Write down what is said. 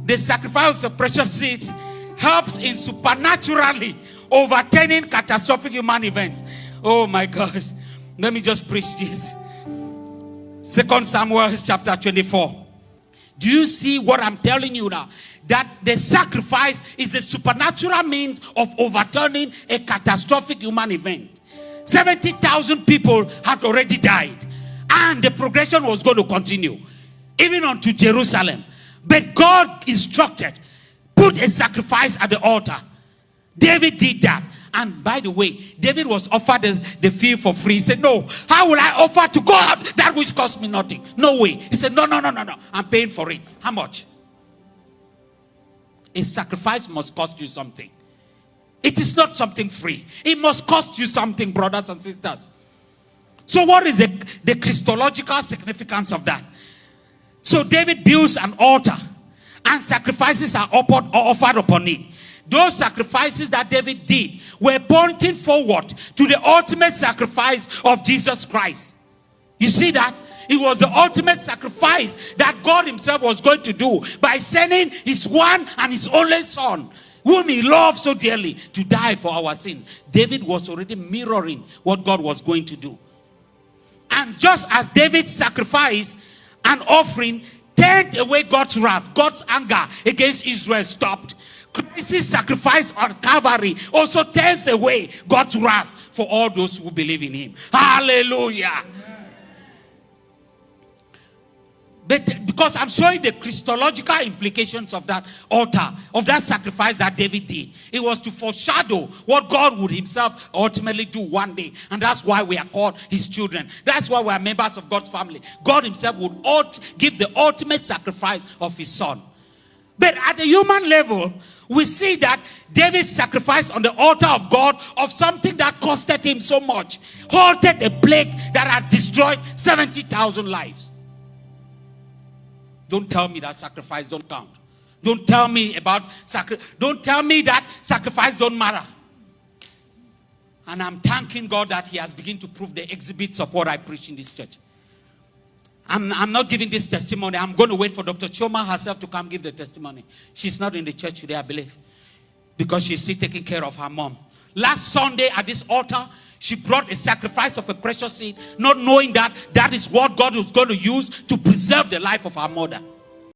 The sacrifice of precious seeds helps in supernaturally overturning catastrophic human events. Oh my gosh. Let me just preach this. 2 Samuel chapter 24. Do you see what I'm telling you now? That the sacrifice is a supernatural means of overturning a catastrophic human event. 70,000 people had already died, and the progression was going to continue even unto Jerusalem. But God instructed, put a sacrifice at the altar. David did that. And by the way, David was offered the field for free. He said, no, how will I offer to God that which cost me nothing? No way. He said, no, I'm paying for it. How much? A sacrifice must cost you something. It is not something free. It must cost you something, brothers and sisters. So what is the Christological significance of that? So David builds an altar, and sacrifices are offered upon it. Those sacrifices that David did were pointing forward to the ultimate sacrifice of Jesus Christ. You see that? It was the ultimate sacrifice that God himself was going to do by sending his one and his only son, whom he loved so dearly, to die for our sins. David was already mirroring what God was going to do. And just as David's sacrifice and offering turned away God's wrath, God's anger against Israel stopped, Christ's sacrifice on Calvary also turns away God's wrath for all those who believe in him. Hallelujah. But because I'm showing the Christological implications of that altar, of that sacrifice that David did. It was to foreshadow what God would himself ultimately do one day. And that's why we are called his children. That's why we are members of God's family. God himself would give the ultimate sacrifice of his son. But at the human level, we see that David's sacrifice on the altar of God of something that costed him so much, halted a plague that had destroyed 70,000 lives. Don't tell me that sacrifice don't count. Don't tell me about don't tell me that sacrifice don't matter. And I'm thanking God that he has begun to prove the exhibits of what I preach in this church. I'm not giving this testimony. I'm going to wait for Dr. Choma herself to come give the testimony. She's not in the church today, I believe, because she's still taking care of her mom. Last Sunday at this altar, she brought a sacrifice of a precious seed, not knowing that that is what God was going to use to preserve the life of her mother.